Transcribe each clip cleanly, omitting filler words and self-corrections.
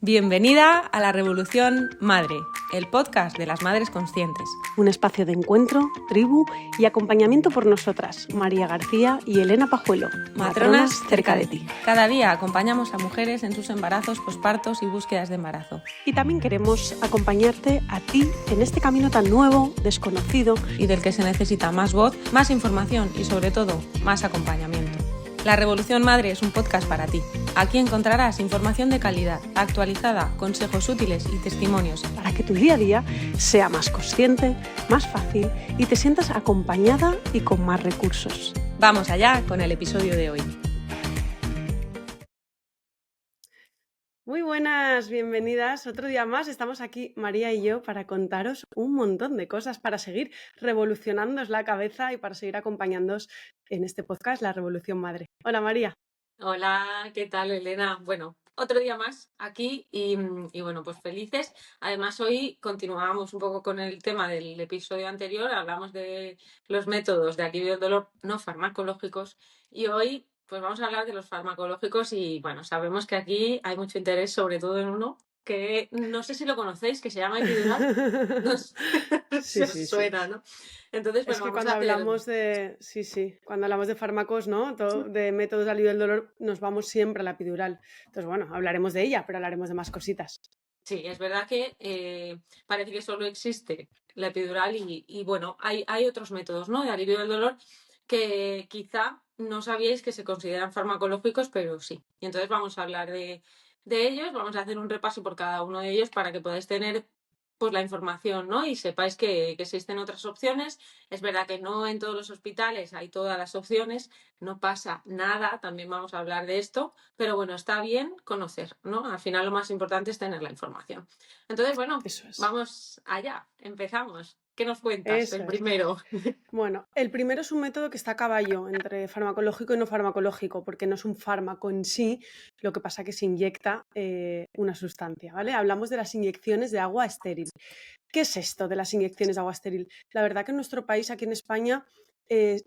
Bienvenida a La Revolución Madre, el podcast de las madres conscientes. Un espacio de encuentro, tribu y acompañamiento por nosotras, María García y Elena Pajuelo, Matronas cerca de ti. Cada día acompañamos a mujeres en sus embarazos, pospartos y búsquedas de embarazo. Y también queremos acompañarte a ti en este camino tan nuevo, desconocido y del que se necesita más voz, más información y sobre todo más acompañamiento. La Revolución Madre es un podcast para ti. Aquí encontrarás información de calidad, actualizada, consejos útiles y testimonios para que tu día a día sea más consciente, más fácil y te sientas acompañada y con más recursos. Vamos allá con el episodio de hoy. Muy buenas, bienvenidas. Otro día más estamos aquí, María y yo, para contaros un montón de cosas, para seguir revolucionándoos la cabeza y para seguir acompañándoos en este podcast, La Revolución Madre. Hola, María. Hola, ¿qué tal, Elena? Bueno, otro día más aquí y bueno, pues felices. Además, hoy continuamos un poco con el tema del episodio anterior, hablamos de los métodos de alivio del dolor no farmacológicos y hoy pues vamos a hablar de los farmacológicos y bueno, sabemos que aquí hay mucho interés, sobre todo en uno que no sé si lo conocéis, que se llama epidural. No sé si os suena, ¿no? Entonces, pues es que vamos cuando a hacer... hablamos de... cuando hablamos de fármacos, ¿no? De métodos de alivio del dolor, nos vamos siempre a la epidural. Entonces, bueno, hablaremos de ella, pero hablaremos de más cositas. Sí, es verdad que parece que solo existe la epidural y bueno, hay otros métodos, ¿no?, de alivio del dolor que quizá no sabíais que se consideran farmacológicos, pero sí. Y entonces vamos a hablar de ellos, vamos a hacer un repaso por cada uno de ellos para que podáis tener pues la información, ¿no? Y sepáis que existen otras opciones. Es verdad que no en todos los hospitales hay todas las opciones, no pasa nada, también vamos a hablar de esto, pero bueno, está bien conocer, ¿no? Al final lo más importante es tener la información. Entonces, bueno, vamos allá, empezamos. ¿Qué nos cuentas? El primero. Bueno, el primero es un método que está a caballo entre farmacológico y no farmacológico, porque no es un fármaco en sí, lo que pasa que se inyecta una sustancia, ¿vale? Hablamos de las inyecciones de agua estéril. ¿Qué es esto de las inyecciones de agua estéril? La verdad que en nuestro país, aquí en España,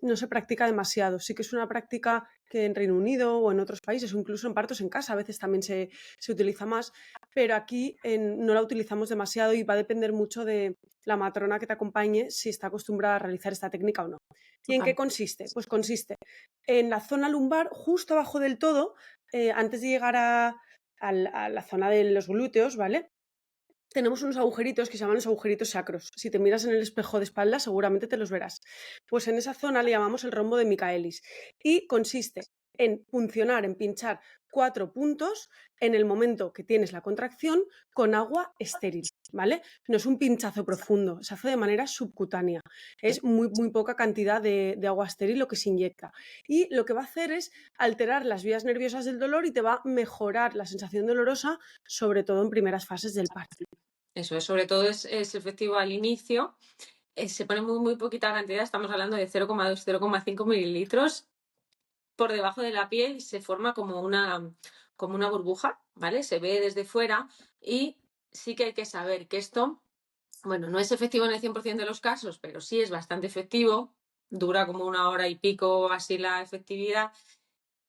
no se practica demasiado. Sí que es una práctica que en Reino Unido o en otros países, o incluso en partos en casa, a veces también se utiliza más, pero aquí no la utilizamos demasiado y va a depender mucho de la matrona que te acompañe si está acostumbrada a realizar esta técnica o no. ¿Y en qué consiste? Pues consiste en la zona lumbar, justo abajo del todo, antes de llegar a la zona de los glúteos, ¿vale? Tenemos unos agujeritos que se llaman los agujeritos sacros. Si te miras en el espejo de espalda, seguramente te los verás. Pues en esa zona le llamamos el rombo de Michaelis y consiste en funcionar, en pinchar 4 puntos en el momento que tienes la contracción con agua estéril, ¿vale? No es un pinchazo profundo, se hace de manera subcutánea. Es muy, muy poca cantidad de agua estéril lo que se inyecta. Y lo que va a hacer es alterar las vías nerviosas del dolor y te va a mejorar la sensación dolorosa, sobre todo en primeras fases del parto. Eso es, sobre todo es efectivo al inicio. Se pone muy, muy poquita cantidad, estamos hablando de 0,2, 0,5 mililitros por debajo de la piel y se forma como una burbuja, ¿vale? Se ve desde fuera y sí que hay que saber que esto, bueno, no es efectivo en el 100% de los casos, pero sí es bastante efectivo, dura como 1 hora y pico así la efectividad.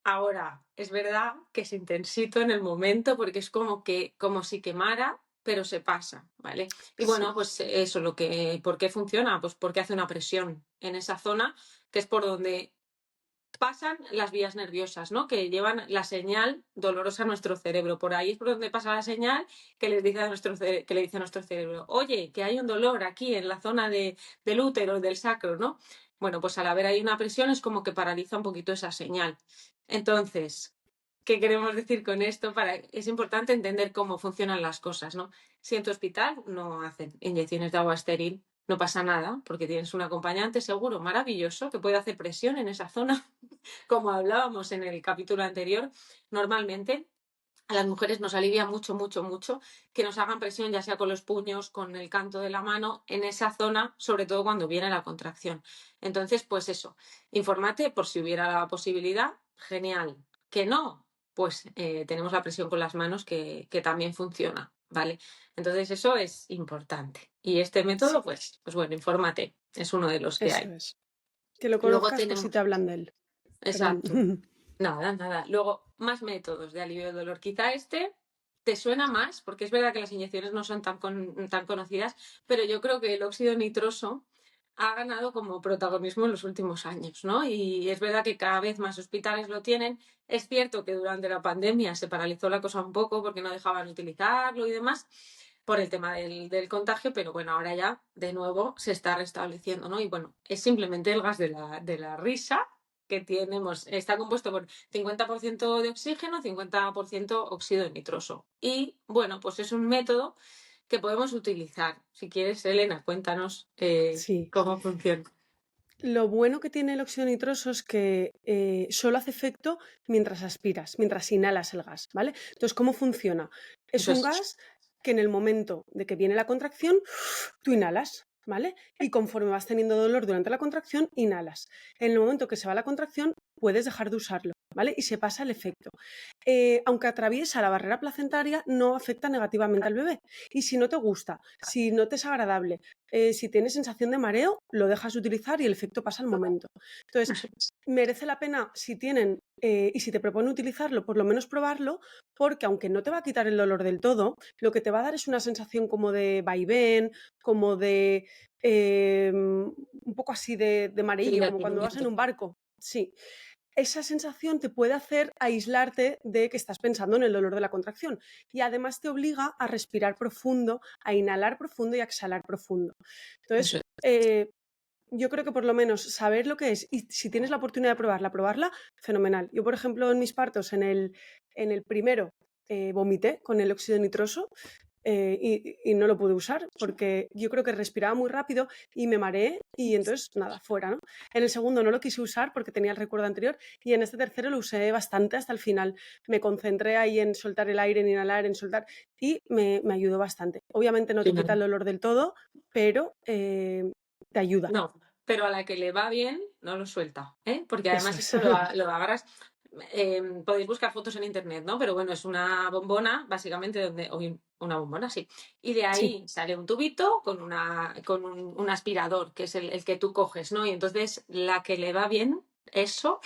Ahora, es verdad que es intensito en el momento porque es como si quemara, pero se pasa, ¿vale? Y bueno, pues eso, ¿por qué funciona? Pues porque hace una presión en esa zona, que es por donde pasan las vías nerviosas, ¿no? Que llevan la señal dolorosa a nuestro cerebro. Por ahí es por donde pasa la señal que le dice a nuestro cerebro, oye, que hay un dolor aquí en la zona del útero, del sacro, ¿no? Bueno, pues al haber ahí una presión es como que paraliza un poquito esa señal. Entonces, ¿qué queremos decir con esto? Es importante entender cómo funcionan las cosas, ¿no? Si en tu hospital no hacen inyecciones de agua estéril, no pasa nada, porque tienes un acompañante seguro maravilloso que puede hacer presión en esa zona, como hablábamos en el capítulo anterior. Normalmente a las mujeres nos alivia mucho, mucho, mucho que nos hagan presión, ya sea con los puños, con el canto de la mano, en esa zona, sobre todo cuando viene la contracción. Entonces, pues eso, infórmate por si hubiera la posibilidad, genial. Que no, pues tenemos la presión con las manos que también funciona, ¿vale? Entonces eso es importante. Y este método, pues bueno, infórmate, es uno de los que hay. Eso es. Que lo conozcas por si te hablan de él. Exacto. Nada. Luego, más métodos de alivio del dolor. Quizá este te suena más, porque es verdad que las inyecciones no son tan conocidas, pero yo creo que el óxido nitroso ha ganado como protagonismo en los últimos años, ¿no? Y es verdad que cada vez más hospitales lo tienen. Es cierto que durante la pandemia se paralizó la cosa un poco porque no dejaban utilizarlo y demás por el tema del contagio, pero bueno, ahora ya de nuevo se está restableciendo, ¿no? Y bueno, es simplemente el gas de la risa que tenemos, está compuesto por 50% de oxígeno, 50% óxido nitroso. Y bueno, pues es un método que podemos utilizar. Si quieres, Elena, cuéntanos Sí. cómo funciona. Lo bueno que tiene el óxido nitroso es que solo hace efecto mientras aspiras, mientras inhalas el gas, ¿vale? Entonces, ¿cómo funciona? Es Eso un es, gas que en el momento de que viene la contracción, tú inhalas, ¿vale? Y conforme vas teniendo dolor durante la contracción, inhalas. En el momento que se va la contracción, puedes dejar de usarlo, ¿vale? Y se pasa el efecto. Aunque atraviesa la barrera placentaria, no afecta negativamente al bebé. Y si no te gusta, si no te es agradable, si tienes sensación de mareo, lo dejas de utilizar y el efecto pasa al momento. Entonces, eso es. merece la pena si tienen y si te proponen utilizarlo, por lo menos probarlo, porque aunque no te va a quitar el dolor del todo, lo que te va a dar es una sensación como de vaivén, como de un poco así de Sí, mareillo, de como cuando vas en aturdimiento. un barco. Sí, esa sensación te puede hacer aislarte de que estás pensando en el dolor de la contracción y además te obliga a respirar profundo, a inhalar profundo y a exhalar profundo. Eso Entonces, es. yo creo que por lo menos saber lo que es y si tienes la oportunidad de probarla, fenomenal. Yo, por ejemplo, en mis partos, en el primero, vomité con el óxido nitroso y no lo pude usar porque yo creo que respiraba muy rápido y me mareé y entonces nada, fuera, ¿no? En el segundo no lo quise usar porque tenía el recuerdo anterior y en este tercero lo usé bastante hasta el final. Me concentré ahí en soltar el aire, en inhalar, en soltar y me ayudó bastante. Obviamente no Sí, te no, quita el dolor del todo, pero te ayuda. no, pero a la que le va bien, no lo suelta, ¿eh? Porque Eso además es. esto lo agarras. Podéis buscar fotos en internet, ¿no? Pero bueno, es una bombona, básicamente, una bombona, sí. Y de Sí, ahí sale un tubito con un aspirador, que es el que tú coges, ¿no? Y entonces la que le va bien, eso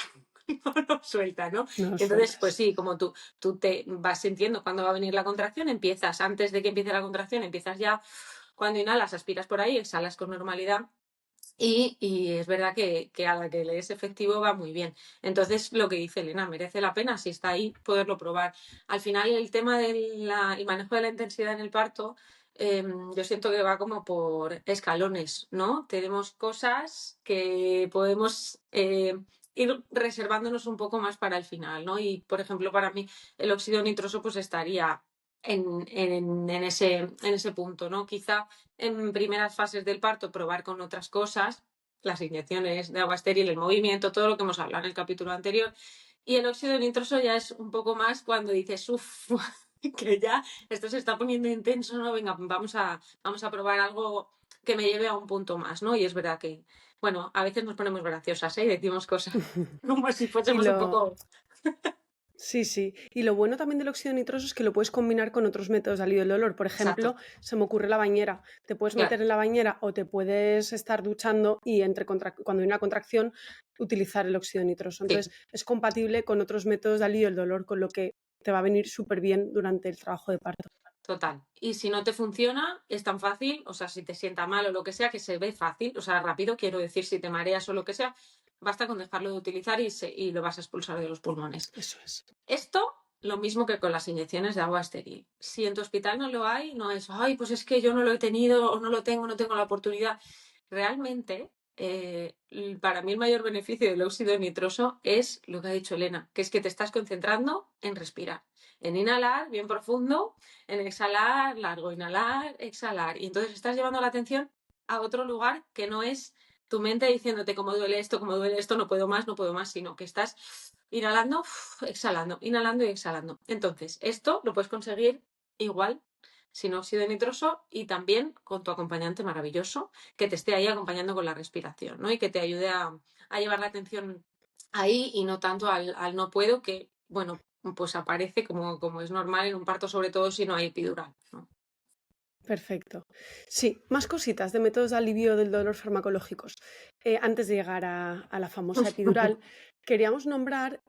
no lo suelta, ¿no? no lo Y entonces, pues sueltas. sí, como tú te vas sintiendo cuándo va a venir la contracción, empiezas, antes de que empiece la contracción, empiezas ya, cuando inhalas, aspiras por ahí, exhalas con normalidad y es verdad que a la que le es efectivo va muy bien. Entonces, lo que dice Elena, merece la pena, si está ahí, poderlo probar. Al final, el tema del manejo de la intensidad en el parto, yo siento que va como por escalones, ¿no? Tenemos cosas que podemos ir reservándonos un poco más para el final, ¿no? Y, por ejemplo, para mí, el óxido nitroso pues estaría en ese punto, ¿no? Quizá en primeras fases del parto probar con otras cosas, las inyecciones de agua estéril, el movimiento, todo lo que hemos hablado en el capítulo anterior. Y el óxido nitroso ya es un poco más cuando dices, uff, que ya esto se está poniendo intenso, ¿no? Venga, vamos a probar algo que me lleve a un punto más, ¿no? Y es verdad que, bueno, a veces nos ponemos graciosas, ¿eh? Y decimos cosas como si Y fuésemos un lo, poco... Sí, sí. Y lo bueno también del óxido nitroso es que lo puedes combinar con otros métodos de alivio del dolor. Por ejemplo, Exacto, se me ocurre la bañera. Te puedes claro, meter en la bañera o te puedes estar duchando y cuando hay una contracción utilizar el óxido nitroso. sí. Entonces, es compatible con otros métodos de alivio del dolor, con lo que te va a venir súper bien durante el trabajo de parto. Total. Y si no te funciona, es tan fácil, o sea, si te sienta mal o lo que sea, que se ve fácil, o sea, rápido, quiero decir, si te mareas o lo que sea, basta con dejarlo de utilizar y lo vas a expulsar de los pulmones. Eso es. Esto, lo mismo que con las inyecciones de agua estéril. Si en tu hospital no lo hay, no es, ay, pues es que yo no lo he tenido o no tengo la oportunidad. Realmente, para mí el mayor beneficio del óxido nitroso es lo que ha dicho Elena, que es que te estás concentrando en respirar, en inhalar bien profundo, en exhalar largo, inhalar, exhalar. Y entonces estás llevando la atención a otro lugar que no es tu mente diciéndote cómo duele esto, no puedo más, sino que estás inhalando, exhalando, inhalando y exhalando. Entonces, esto lo puedes conseguir igual sin óxido nitroso y también con tu acompañante maravilloso que te esté ahí acompañando con la respiración, ¿no? Y que te ayude a llevar la atención ahí y no tanto al no puedo, que, bueno, pues aparece como es normal en un parto, sobre todo si no hay epidural, ¿no? Perfecto. Sí, más cositas de métodos de alivio del dolor farmacológicos. Antes de llegar a la famosa epidural, queríamos nombrar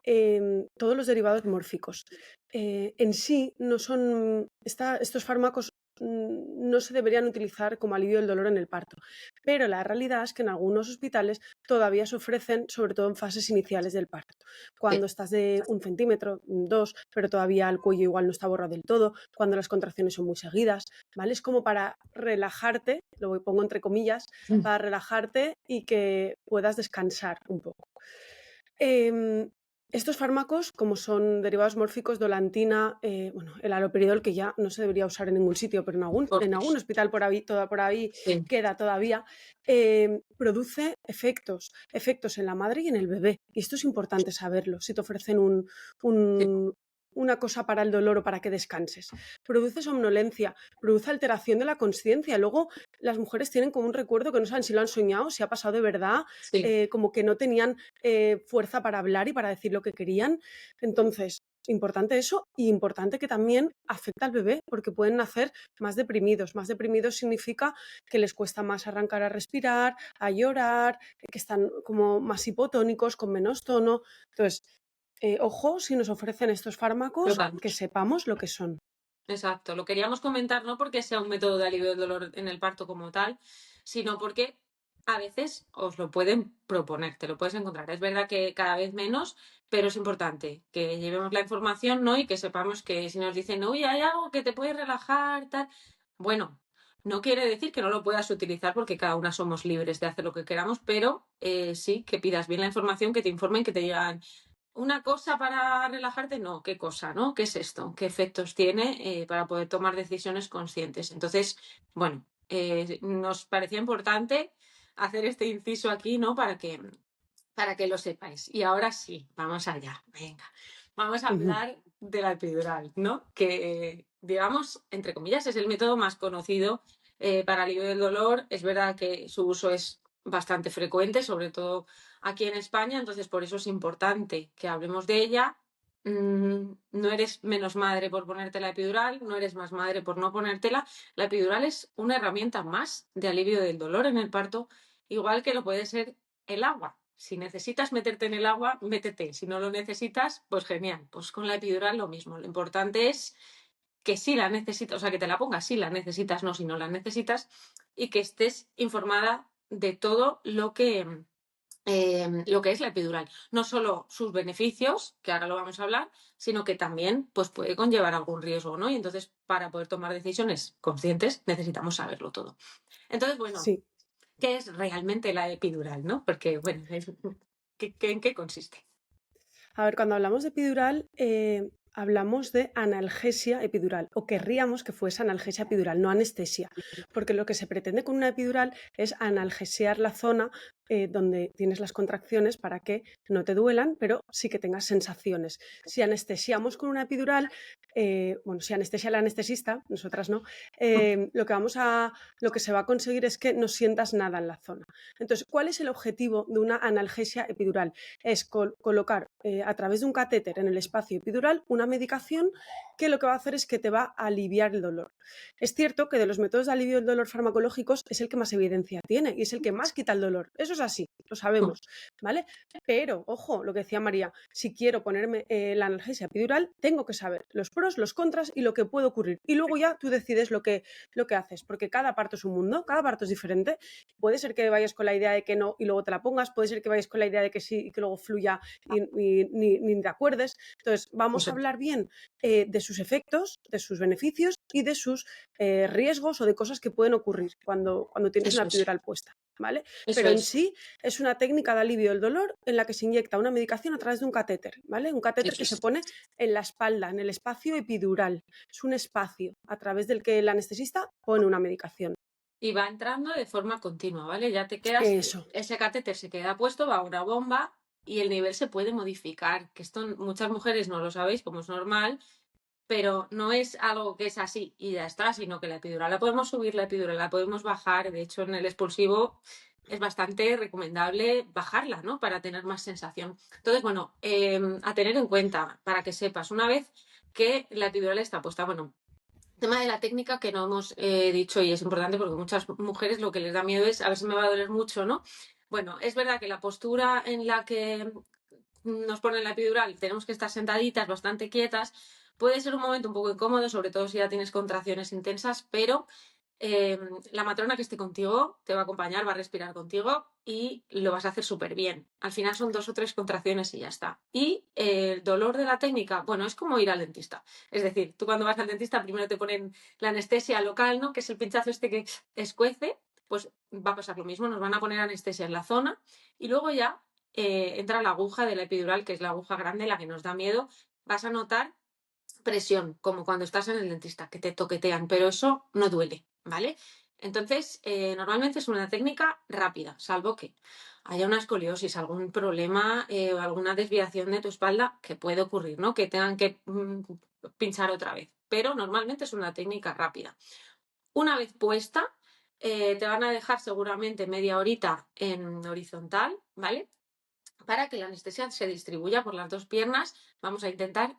todos los derivados mórficos. En sí, no son, estos fármacos no se deberían utilizar como alivio del dolor en el parto, pero la realidad es que en algunos hospitales todavía se ofrecen, sobre todo en fases iniciales del parto. Cuando Sí, estás de 1 centímetro, 2, pero todavía el cuello igual no está borrado del todo, cuando las contracciones son muy seguidas, ¿vale? Es como para relajarte, lo pongo entre comillas, para relajarte y que puedas descansar un poco. Eh, Estos fármacos, como son derivados mórficos, dolantina, bueno, el haloperidol, que ya no se debería usar en ningún sitio, pero en algún hospital por ahí sí, queda todavía, produce efectos en la madre y en el bebé. Y esto es importante saberlo, si te ofrecen sí, una cosa para el dolor o para que descanses. Produce somnolencia, produce alteración de la conciencia. Luego las mujeres tienen como un recuerdo que no saben si lo han soñado, si ha pasado de verdad, sí, como que no tenían fuerza para hablar y para decir lo que querían. Entonces, importante eso y importante que también afecta al bebé porque pueden nacer más deprimidos. Más deprimidos significa que les cuesta más arrancar a respirar, a llorar, que están como más hipotónicos, con menos tono. Entonces, ojo si nos ofrecen estos fármacos, total. que sepamos lo que son. Exacto, lo queríamos comentar no porque sea un método de alivio del dolor en el parto como tal, sino porque a veces os lo pueden proponer, te lo puedes encontrar. Es verdad que cada vez menos, pero es importante que llevemos la información, ¿no? Y que sepamos que si nos dicen, uy, hay algo que te puede relajar, tal. Bueno, no quiere decir que no lo puedas utilizar porque cada una somos libres de hacer lo que queramos, pero sí que pidas bien la información, que te informen, que te digan, una cosa para relajarte, no, ¿qué cosa, no? ¿Qué es esto? ¿Qué efectos tiene para poder tomar decisiones conscientes? Entonces, bueno, nos parecía importante hacer este inciso aquí, ¿no? Para que lo sepáis. Y ahora sí, vamos allá. Venga, vamos a hablar de la epidural, ¿no? Que, digamos, entre comillas, es el método más conocido para alivio del dolor. Es verdad que su uso es bastante frecuente, sobre todo aquí en España, entonces por eso es importante que hablemos de ella. No eres menos madre por ponerte la epidural, no eres más madre por no ponértela. La epidural es una herramienta más de alivio del dolor en el parto, igual que lo puede ser el agua. Si necesitas meterte en el agua, métete. Si no lo necesitas, pues genial. Pues con la epidural lo mismo. Lo importante es que sí la necesitas, o sea, que te la pongas si la necesitas, no si no la necesitas, y que estés informada de todo lo que es la epidural. No solo sus beneficios, que ahora lo vamos a hablar, sino que también pues, puede conllevar algún riesgo, ¿no? Y entonces, para poder tomar decisiones conscientes, necesitamos saberlo todo. Entonces, bueno, Sí. ¿qué es realmente la epidural, no? Porque, bueno, ¿en qué consiste? A ver, cuando hablamos de epidural, hablamos de analgesia epidural, o querríamos que fuese analgesia epidural, no anestesia, porque lo que se pretende con una epidural es analgesiar la zona donde tienes las contracciones para que no te duelan, pero sí que tengas sensaciones. Si anestesiamos con una epidural, bueno, si anestesia el anestesista, nosotras no, lo que se va a conseguir es que no sientas nada en la zona. Entonces, ¿cuál es el objetivo de una analgesia epidural? Es colocar a través de un catéter en el espacio epidural una medicación que lo que va a hacer es que te va a aliviar el dolor. Es cierto que de los métodos de alivio del dolor farmacológicos es el que más evidencia tiene y es el que más quita el dolor. Eso es así, lo sabemos, ¿vale? Pero, ojo, lo que decía María, si quiero ponerme la analgesia epidural, tengo que saber los pros, los contras y lo que puede ocurrir. Y luego ya tú decides lo que haces, porque cada parto es un mundo, cada parto es diferente. Puede ser que vayas con la idea de que no y luego te la pongas, puede ser que vayas con la idea de que sí y que luego fluya y ni te acuerdes. Entonces, vamos a Eso, hablar bien de sus efectos, de sus beneficios y de sus riesgos o de cosas que pueden ocurrir cuando tienes una eso es, epidural puesta. ¿Vale? eso Pero en es, sí es una técnica de alivio del dolor en la que se inyecta una medicación a través de un catéter, ¿vale? Un catéter eso que se es. pone en la espalda, en el espacio epidural. Es un espacio a través del que el anestesista pone una medicación. Y va entrando de forma continua, ¿vale? Ya te quedas, Eso. ese catéter se queda puesto, va a una bomba y el nivel se puede modificar, que esto muchas mujeres no lo sabéis, como es normal, pero no es algo que es así y ya está, sino que la epidural la podemos subir, la epidural la podemos bajar. De hecho, en el expulsivo es bastante recomendable bajarla, ¿no? Para tener más sensación. Entonces, bueno, a tener en cuenta, para que sepas, una vez que la epidural está puesta, bueno, Tema de la técnica que no hemos dicho y es importante porque muchas mujeres lo que les da miedo es a ver si me va a doler mucho, ¿no? Bueno, es verdad que la postura en la que nos ponen la epidural tenemos que estar sentaditas, bastante quietas. Puede ser un momento un poco incómodo, sobre todo si ya tienes contracciones intensas, pero la matrona que esté contigo te va a acompañar, va a respirar contigo y lo vas a hacer súper bien. Al final son 2 o 3 contracciones y ya está. Y el dolor de la técnica, bueno, es como ir al dentista. Es decir, tú cuando vas al dentista primero te ponen la anestesia local, ¿no? Que es el pinchazo este que escuece, pues va a pasar lo mismo, nos van a poner anestesia en la zona y luego ya entra la aguja de la epidural, que es la aguja grande, la que nos da miedo. Vas a notar presión, como cuando estás en el dentista, que te toquetean, pero eso no duele, ¿vale? Entonces, normalmente es una técnica rápida, salvo que haya una escoliosis, algún problema o alguna desviación de tu espalda que puede ocurrir, ¿no? Que tengan que pinchar otra vez. Pero normalmente es una técnica rápida. Una vez puesta, te van a dejar seguramente media horita en horizontal, ¿vale? Para que la anestesia se distribuya por las 2 piernas. Vamos a intentar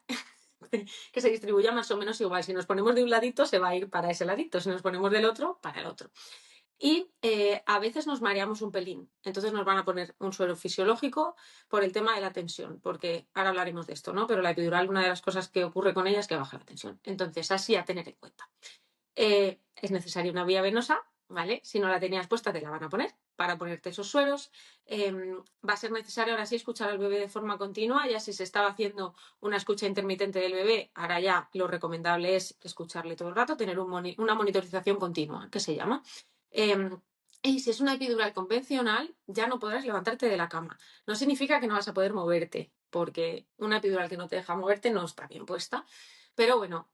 que se distribuya más o menos igual. Si nos ponemos de un ladito, se va a ir para ese ladito. Si nos ponemos del otro, para el otro. Y a veces nos mareamos un pelín. Entonces nos van a poner un suero fisiológico por el tema de la tensión, porque ahora hablaremos de esto, ¿no? Pero la epidural, una de las cosas que ocurre con ella es que baja la tensión. Entonces, así a tener en cuenta. Es necesaria una vía venosa, ¿vale? Si no la tenías puesta, te la van a poner para ponerte esos sueros. Va a ser necesario ahora sí escuchar al bebé de forma continua. Ya si se estaba haciendo una escucha intermitente del bebé, ahora ya lo recomendable es escucharle todo el rato, tener una monitorización continua, que se llama. Y si es una epidural convencional, ya no podrás levantarte de la cama. No significa que no vas a poder moverte, porque una epidural que no te deja moverte no está bien puesta. Pero bueno,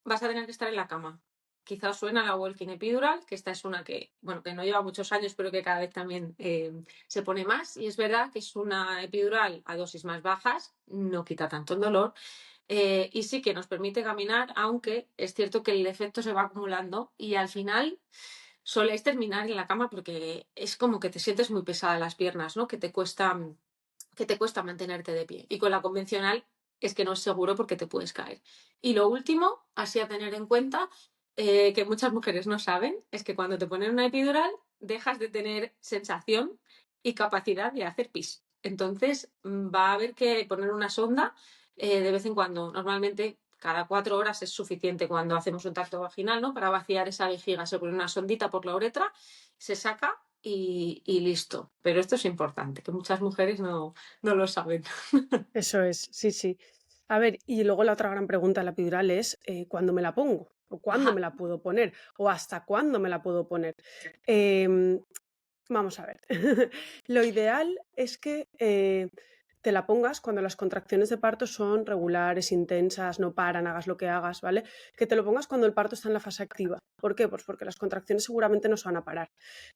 vas a tener que estar en la cama. Quizá os suena la walking epidural, que esta es una que, bueno, que no lleva muchos años, pero que cada vez también se pone más. Y es verdad que es una epidural a dosis más bajas, no quita tanto el dolor. Y sí que nos permite caminar, aunque es cierto que el efecto se va acumulando y al final soléis terminar en la cama porque es como que te sientes muy pesada las piernas, ¿no? Que te cuesta mantenerte de pie. Y con la convencional es que no es seguro porque te puedes caer. Y lo último, así a tener en cuenta, que muchas mujeres no saben, es que cuando te ponen una epidural dejas de tener sensación y capacidad de hacer pis. Entonces va a haber que poner una sonda de vez en cuando. Normalmente cada 4 horas es suficiente cuando hacemos un tacto vaginal, ¿no? Para vaciar esa vejiga se pone una sondita por la uretra, se saca y listo. Pero esto es importante, que muchas mujeres no lo saben. Eso es, sí, sí. A ver, y luego la otra gran pregunta de la epidural es ¿cuándo me la pongo? ¿O cuándo Ajá, me la puedo poner? ¿O hasta cuándo me la puedo poner? Em, Vamos a ver. Lo ideal es que te la pongas cuando las contracciones de parto son regulares, intensas, no paran, hagas lo que hagas, ¿vale? Que te lo pongas cuando el parto está en la fase activa. ¿Por qué? Pues porque las contracciones seguramente no se van a parar.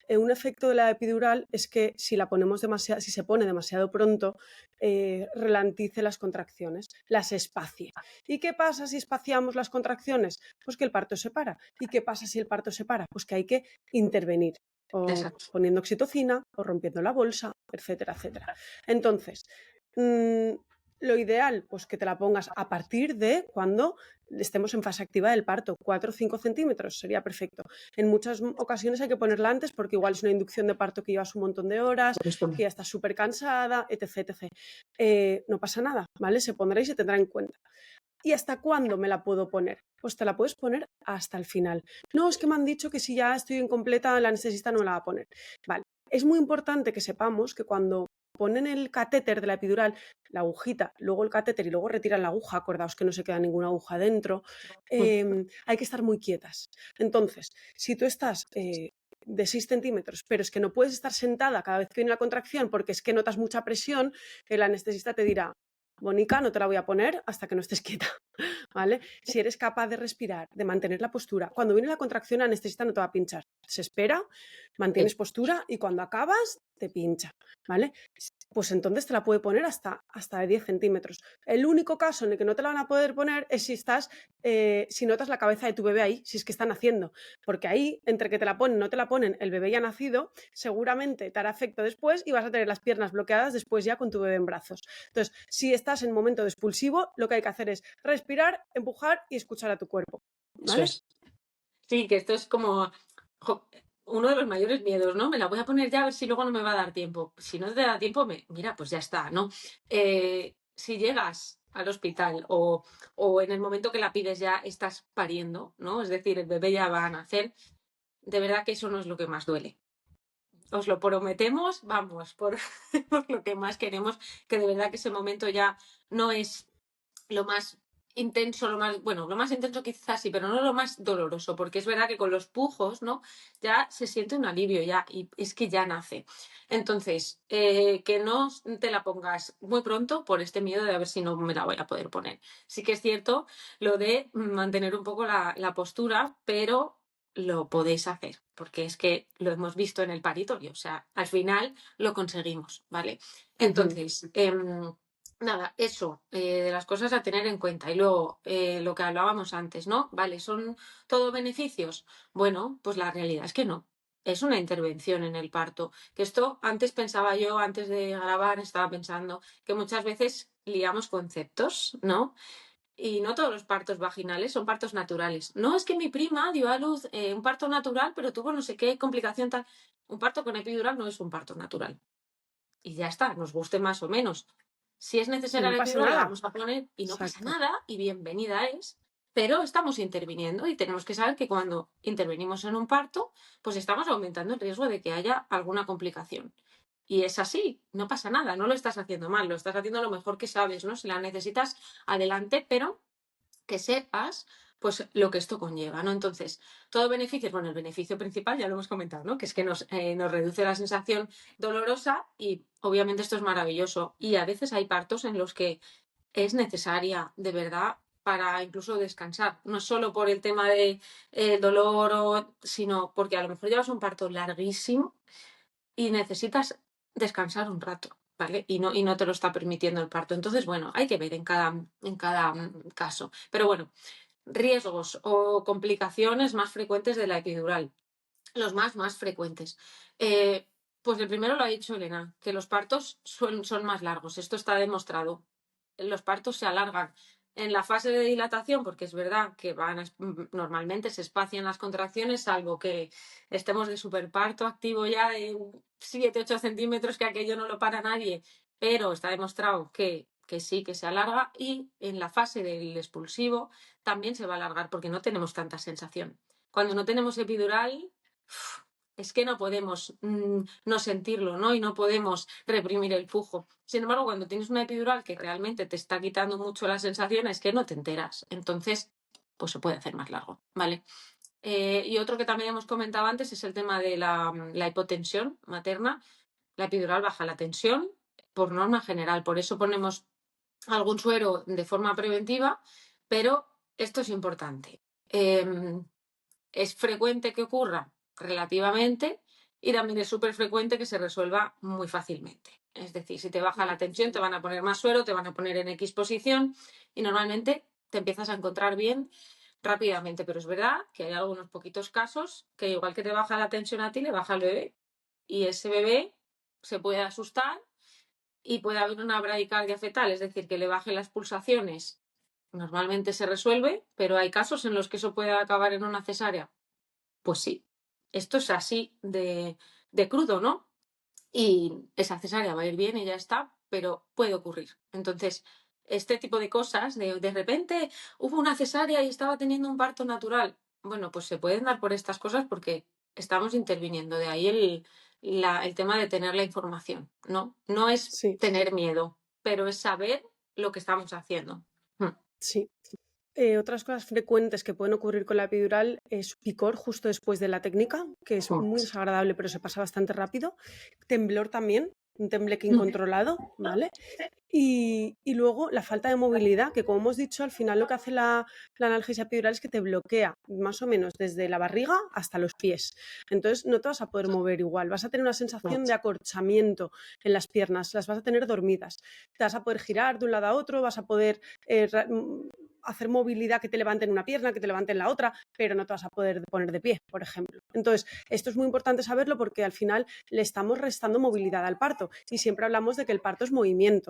Un efecto de la epidural es que si la ponemos demasiado, si se pone demasiado pronto, ralentice las contracciones, las espacie. ¿Y qué pasa si espaciamos las contracciones? Pues que el parto se para. ¿Y qué pasa si el parto se para? Pues que hay que intervenir o exacto. poniendo oxitocina o rompiendo la bolsa, etcétera, etcétera. Entonces, lo ideal, pues que te la pongas a partir de cuando estemos en fase activa del parto, 4 o 5 centímetros, sería perfecto. En muchas ocasiones hay que ponerla antes porque igual es una inducción de parto que llevas un montón de horas, que ya estás súper cansada, etc. No pasa nada, ¿vale? Se pondrá y se tendrá en cuenta. ¿Y hasta cuándo me la puedo poner? Pues te la puedes poner hasta el final. No, es que me han dicho que si ya estoy incompleta, la anestesista no me la va a poner. Vale, es muy importante que sepamos que cuando ponen el catéter de la epidural, la agujita, luego el catéter y luego retiran la aguja, acordaos que no se queda ninguna aguja dentro, hay que estar muy quietas. Entonces, si tú estás de 6 centímetros, pero es que no puedes estar sentada cada vez que viene la contracción porque es que notas mucha presión, el anestesista te dirá, Bonica, no te la voy a poner hasta que no estés quieta, ¿vale? Si eres capaz de respirar, de mantener la postura, cuando viene la contracción, el anestesista no te va a pinchar. Se espera, mantienes postura y cuando acabas, te pincha, ¿vale? Pues entonces te la puede poner hasta de 10 centímetros. El único caso en el que no te la van a poder poner es si notas la cabeza de tu bebé ahí, si es que está naciendo, porque ahí, entre que te la ponen, no te la ponen, el bebé ya nacido, seguramente te hará efecto después y vas a tener las piernas bloqueadas después ya con tu bebé en brazos. Entonces, si estás en momento de expulsivo, lo que hay que hacer es respirar, empujar y escuchar a tu cuerpo. Eso ¿vale? es. Sí, que esto es como uno de los mayores miedos, ¿no? Me la voy a poner ya a ver si luego no me va a dar tiempo. Si no te da tiempo, mira, pues ya está, ¿no? Si llegas al hospital o en el momento que la pides ya estás pariendo, ¿no? Es decir, el bebé ya va a nacer, de verdad que eso no es lo que más duele. Os lo prometemos, vamos, por, por lo que más queremos, que de verdad que ese momento ya no es lo más intenso, lo más intenso quizás sí, pero no lo más doloroso, porque es verdad que con los pujos, ¿no? Ya se siente un alivio ya, y es que ya nace. Entonces, que no te la pongas muy pronto por este miedo de a ver si no me la voy a poder poner. Sí que es cierto lo de mantener un poco la postura, pero lo podéis hacer, porque es que lo hemos visto en el paritorio, o sea, al final lo conseguimos, ¿vale? Entonces, nada, eso, de las cosas a tener en cuenta. Y luego, lo que hablábamos antes, ¿no? Vale, ¿son todo beneficios? Bueno, pues la realidad es que no. Es una intervención en el parto. Que esto antes pensaba yo, antes de grabar, estaba pensando que muchas veces liamos conceptos, ¿no? Y no todos los partos vaginales son partos naturales. No es que mi prima dio a luz un parto natural, pero tuvo no sé qué complicación tal. Un parto con epidural no es un parto natural. Y ya está, nos guste más o menos. Si es Y necesaria no la pasa epidural, la nada. vamos a poner y no pasa Exacto. nada y bienvenida es, pero estamos interviniendo y tenemos que saber que cuando intervenimos en un parto, pues estamos aumentando el riesgo de que haya alguna complicación. Y es así, no pasa nada, no lo estás haciendo mal, lo estás haciendo lo mejor que sabes, ¿no? Si la necesitas, adelante, pero que sepas pues lo que esto conlleva, ¿no? Entonces, todo beneficio, bueno, el beneficio principal ya lo hemos comentado, ¿no? Que es que nos reduce la sensación dolorosa y obviamente esto es maravilloso. Y a veces hay partos en los que es necesaria, de verdad, para incluso descansar. No solo por el tema de dolor, sino porque a lo mejor llevas un parto larguísimo y necesitas descansar un rato, ¿vale? Y no te lo está permitiendo el parto. Entonces, bueno, hay que ver en cada caso. Pero bueno, riesgos o complicaciones más frecuentes de la epidural. Los más frecuentes. Pues el primero lo ha dicho Elena, que los partos son más largos. Esto está demostrado. Los partos se alargan en la fase de dilatación, porque es verdad que normalmente se espacian las contracciones, salvo que estemos de superparto activo ya de 7-8 centímetros, que aquello no lo para nadie, pero está demostrado que sí, que se alarga. Y en la fase del expulsivo también se va a alargar, porque no tenemos tanta sensación. Cuando no tenemos epidural, es que no podemos no sentirlo, ¿no? Y no podemos reprimir el flujo. Sin embargo, cuando tienes una epidural que realmente te está quitando mucho la sensación, es que no te enteras. Entonces, pues se puede hacer más largo, ¿vale? Y otro que también hemos comentado antes es el tema de la hipotensión materna. La epidural baja la tensión por norma general. Por eso ponemos algún suero de forma preventiva, pero esto es importante. Es frecuente que ocurra relativamente y también es súper frecuente que se resuelva muy fácilmente. Es decir, si te baja la tensión, te van a poner más suero, te van a poner en X posición y normalmente te empiezas a encontrar bien rápidamente. Pero es verdad que hay algunos poquitos casos que igual que te baja la tensión a ti, le baja al bebé. Y ese bebé se puede asustar y puede haber una bradicardia fetal, es decir, que le bajen las pulsaciones. Normalmente se resuelve, pero hay casos en los que eso puede acabar en una cesárea. Pues sí, esto es así de crudo, ¿no? Y esa cesárea va a ir bien y ya está, pero puede ocurrir. Entonces, este tipo de cosas, de repente hubo una cesárea y estaba teniendo un parto natural, bueno, pues se pueden dar por estas cosas porque estamos interviniendo. De ahí el tema de tener la información, ¿no? No es Sí, tener miedo, pero es saber lo que estamos haciendo. sí. Otras cosas frecuentes que pueden ocurrir con la epidural es picor justo después de la técnica, que es muy desagradable, pero se pasa bastante rápido. Temblor también, un tembleque incontrolado, ¿vale? Y luego la falta de movilidad, que como hemos dicho, al final lo que hace la analgesia epidural es que te bloquea más o menos desde la barriga hasta los pies. Entonces no te vas a poder mover igual, vas a tener una sensación de acorchamiento en las piernas, las vas a tener dormidas. Te vas a poder girar de un lado a otro, vas a poder hacer movilidad, que te levanten una pierna, que te levanten la otra, pero no te vas a poder poner de pie, por ejemplo. Entonces, esto es muy importante saberlo porque al final le estamos restando movilidad al parto y siempre hablamos de que el parto es movimiento.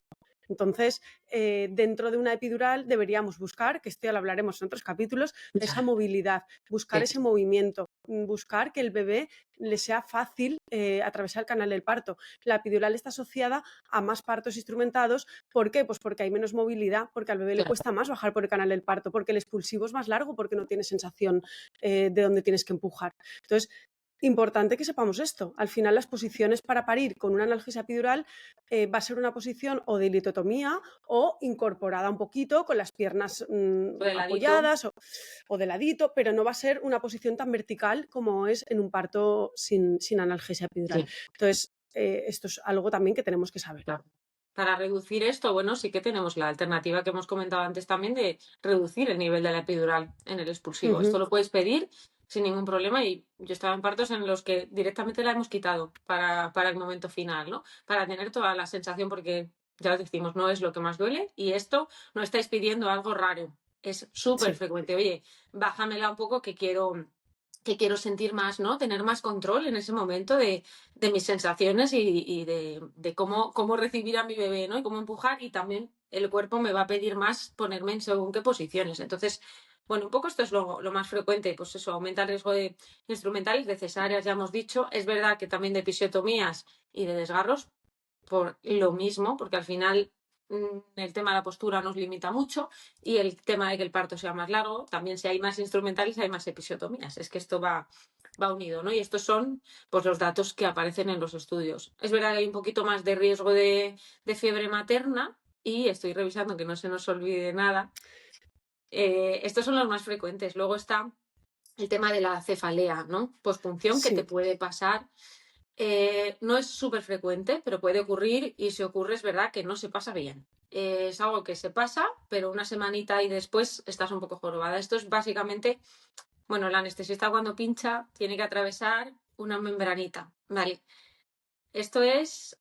Entonces, dentro de una epidural deberíamos buscar, que esto ya lo hablaremos en otros capítulos, esa movilidad, buscar ese movimiento, buscar que el bebé le sea fácil atravesar el canal del parto. La epidural está asociada a más partos instrumentados. ¿Por qué? Pues porque hay menos movilidad, porque al bebé le cuesta más bajar por el canal del parto, porque el expulsivo es más largo, porque no tiene sensación de dónde tienes que empujar. Entonces, importante que sepamos esto. Al final, las posiciones para parir con una analgesia epidural va a ser una posición o de litotomía o incorporada un poquito con las piernas apoyadas o de ladito, pero no va a ser una posición tan vertical como es en un parto sin analgesia epidural. Sí. Entonces, esto es algo también que tenemos que saber. Claro. Para reducir esto, bueno, sí que tenemos la alternativa que hemos comentado antes también de reducir el nivel de la epidural en el expulsivo. Esto lo puedes pedir sin ningún problema y yo estaba en partos en los que directamente la hemos quitado para el momento final, ¿no? Para tener toda la sensación, porque ya os decimos, no es lo que más duele y esto no estáis pidiendo algo raro. Es súper frecuente. Oye, bájamela un poco que quiero sentir más, ¿no? Tener más control en ese momento de mis sensaciones y de cómo recibir a mi bebé, ¿no? Y cómo empujar, y también el cuerpo me va a pedir más ponerme en según qué posiciones. Entonces, bueno, un poco esto es lo más frecuente, pues eso, aumenta el riesgo de instrumentales, de cesáreas, ya hemos dicho. Es verdad que también de episiotomías y de desgarros, por lo mismo, porque al final el tema de la postura nos limita mucho, y el tema de que el parto sea más largo, también si hay más instrumentales hay más episiotomías. Es que esto va unido, ¿no? Y estos son pues los datos que aparecen en los estudios. Es verdad que hay un poquito más de riesgo de fiebre materna, y estoy revisando que no se nos olvide nada. Estos son los más frecuentes. Luego está el tema de la cefalea, ¿no? Pospunción, que te puede pasar. No es súper frecuente, pero puede ocurrir, y si ocurre es verdad que no se pasa bien. Es algo que se pasa, pero una semanita y después estás un poco jorobada. Esto es básicamente, bueno, el anestesista cuando pincha tiene que atravesar una membranita, ¿vale? Esto es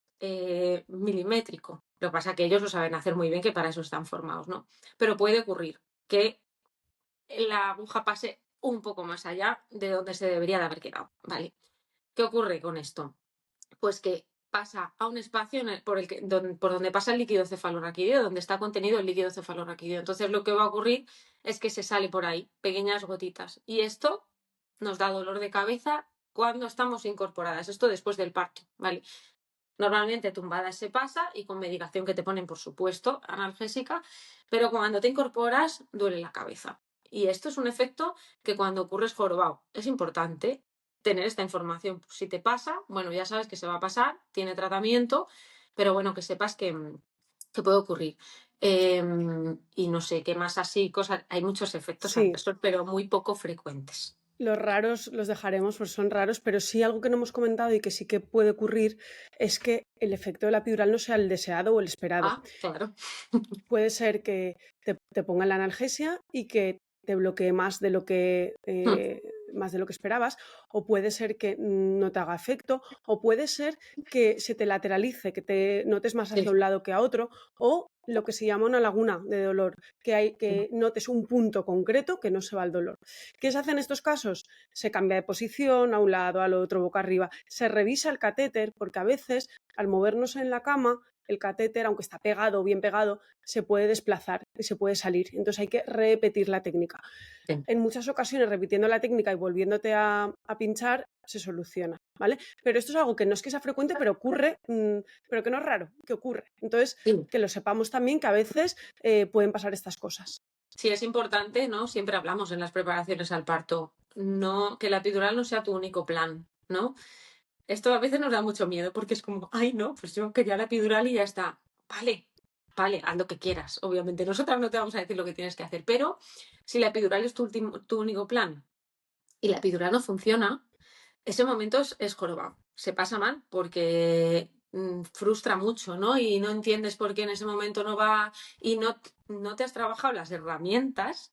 milimétrico. Lo que pasa es que ellos lo saben hacer muy bien, que para eso están formados, ¿no? Pero puede ocurrir que la aguja pase un poco más allá de donde se debería de haber quedado, ¿vale? ¿Qué ocurre con esto? Pues que pasa a un espacio por donde pasa el líquido cefalorraquídeo, donde está contenido el líquido cefalorraquídeo. Entonces lo que va a ocurrir es que se sale por ahí, pequeñas gotitas. Y esto nos da dolor de cabeza cuando estamos incorporadas. Esto después del parto, ¿vale? Normalmente tumbadas se pasa y con medicación que te ponen, por supuesto, analgésica, pero cuando te incorporas duele la cabeza. Y esto es un efecto que cuando ocurre es jorobado. Es importante tener esta información. Si te pasa, bueno, ya sabes que se va a pasar, tiene tratamiento, pero bueno, que sepas que puede ocurrir. Y no sé, qué más así, cosas. Hay muchos efectos adversos, pero muy poco frecuentes. Los raros los dejaremos, pues son raros, pero sí algo que no hemos comentado y que sí que puede ocurrir es que el efecto de la epidural no sea el deseado o el esperado. Ah, claro. Puede ser que te pongan la analgesia y que te bloquee más de lo que esperabas, o puede ser que no te haga efecto, o puede ser que se te lateralice, que te notes más hacia un lado que a otro, o lo que se llama una laguna de dolor, que notes un punto concreto que no se va el dolor. ¿Qué se hace en estos casos? Se cambia de posición a un lado, al otro, boca arriba. Se revisa el catéter, porque a veces al movernos en la cama, el catéter, aunque está pegado o bien pegado, se puede desplazar y se puede salir. Entonces hay que repetir la técnica. Sí. En muchas ocasiones, repitiendo la técnica y volviéndote a pinchar, se soluciona, ¿vale? Pero esto es algo que no es que sea frecuente, pero ocurre, pero que no es raro, que ocurre. Entonces, que lo sepamos también, que a veces pueden pasar estas cosas. Sí, es importante, ¿no? Siempre hablamos en las preparaciones al parto, no, que la epidural no sea tu único plan, ¿no? Esto a veces nos da mucho miedo, porque es como, ay, no, pues yo quería la epidural y ya está. Vale, haz lo que quieras. Obviamente, nosotras no te vamos a decir lo que tienes que hacer, pero si la epidural es tu único plan y la epidural no funciona, ese momento es jorobado. Se pasa mal porque frustra mucho, ¿no? Y no entiendes por qué en ese momento no va, y no te has trabajado las herramientas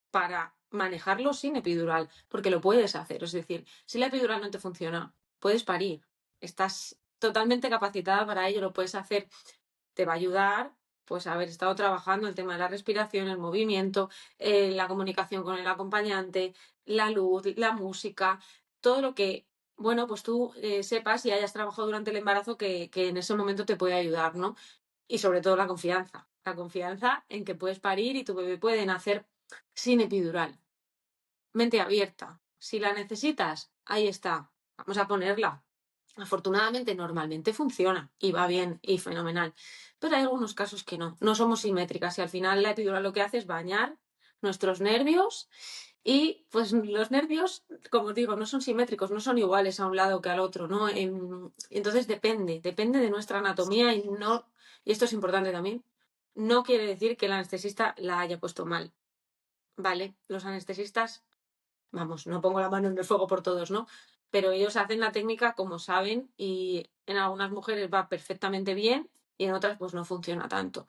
para manejarlo sin epidural, porque lo puedes hacer. Es decir, si la epidural no te funciona, puedes parir. Estás totalmente capacitada para ello, lo puedes hacer. Te va a ayudar, pues, haber estado trabajando el tema de la respiración, el movimiento, la comunicación con el acompañante, la luz, la música, todo lo que, bueno, pues tú sepas y hayas trabajado durante el embarazo que en ese momento te puede ayudar, ¿no? Y sobre todo la confianza en que puedes parir y tu bebé puede nacer sin epidural. Mente abierta. Si la necesitas, ahí está. Vamos a ponerla. Afortunadamente, normalmente funciona y va bien y fenomenal. Pero hay algunos casos que no somos simétricas y al final la epidural lo que hace es bañar nuestros nervios y pues los nervios, como os digo, no son simétricos, no son iguales a un lado que al otro, ¿no? Entonces depende de nuestra anatomía y esto es importante también, no quiere decir que el anestesista la haya puesto mal, ¿vale? Los anestesistas, vamos, no pongo la mano en el fuego por todos, ¿no? Pero ellos hacen la técnica como saben y en algunas mujeres va perfectamente bien y en otras pues no funciona tanto.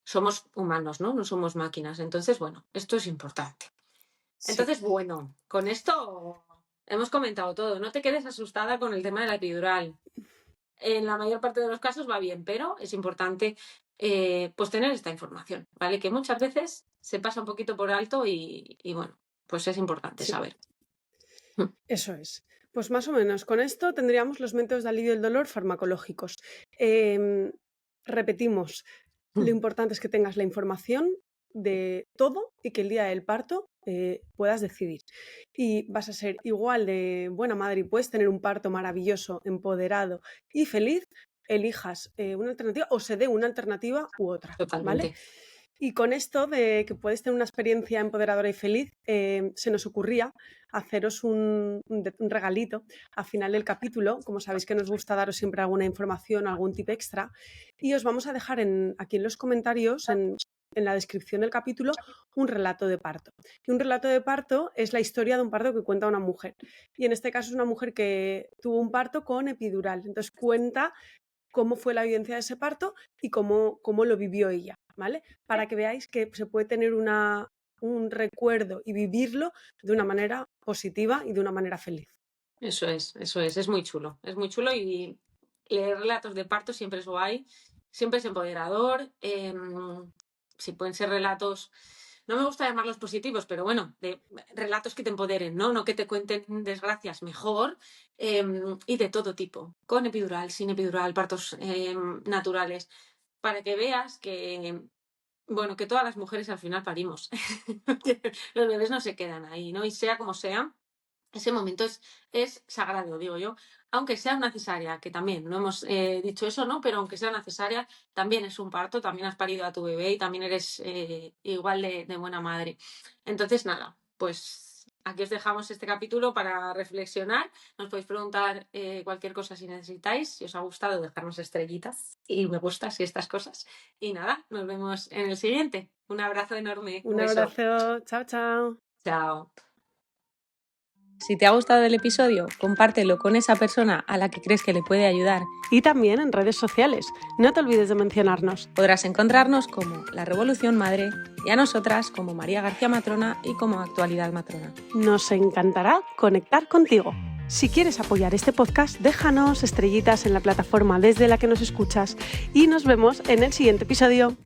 Somos humanos, ¿no? No somos máquinas. Entonces, bueno, esto es importante. Sí. Entonces, bueno, con esto hemos comentado todo. No te quedes asustada con el tema de la epidural. En la mayor parte de los casos va bien, pero es importante pues tener esta información, ¿vale? Que muchas veces se pasa un poquito por alto y bueno, pues es importante Sí. saber. Eso es. Pues más o menos, con esto tendríamos los métodos de alivio del dolor farmacológicos. Repetimos, lo importante es que tengas la información de todo y que el día del parto puedas decidir. Y vas a ser igual de buena madre y puedes tener un parto maravilloso, empoderado y feliz, elijas una alternativa o se dé una alternativa u otra. Totalmente. ¿Vale? Y con esto de que puedes tener una experiencia empoderadora y feliz, se nos ocurría haceros un regalito al final del capítulo. Como sabéis que nos gusta daros siempre alguna información, algún tip extra, y os vamos a dejar aquí en los comentarios, en la descripción del capítulo, un relato de parto. Y un relato de parto es la historia de un parto que cuenta una mujer. Y en este caso es una mujer que tuvo un parto con epidural. Entonces cuenta cómo fue la vivencia de ese parto y cómo lo vivió ella, ¿vale? Para que veáis que se puede tener un recuerdo y vivirlo de una manera positiva y de una manera feliz. Eso es muy chulo y leer relatos de parto siempre es guay, siempre es empoderador, si pueden ser relatos, no me gusta llamarlos positivos, pero bueno, de relatos que te empoderen, ¿no? Que te cuenten desgracias mejor, y de todo tipo, con epidural, sin epidural, partos naturales, para que veas que, bueno, que todas las mujeres al final parimos. Los bebés no se quedan ahí, ¿no? Y sea como sea, ese momento es sagrado, digo yo, aunque sea una cesárea, que también, no hemos dicho eso, ¿no? Pero aunque sea una cesárea, también es un parto, también has parido a tu bebé y también eres igual de buena madre. Entonces, nada, pues aquí os dejamos este capítulo para reflexionar. Nos podéis preguntar cualquier cosa si necesitáis, si os ha gustado, dejarnos estrellitas y me gustas y estas cosas. Y nada, nos vemos en el siguiente. Un abrazo enorme. Un beso. abrazo, chao, chao. Chao. Si te ha gustado el episodio, compártelo con esa persona a la que crees que le puede ayudar. Y también en redes sociales. No te olvides de mencionarnos. Podrás encontrarnos como La Revolución Madre y a nosotras como María García Matrona y como Actualidad Matrona. Nos encantará conectar contigo. Si quieres apoyar este podcast, déjanos estrellitas en la plataforma desde la que nos escuchas y nos vemos en el siguiente episodio.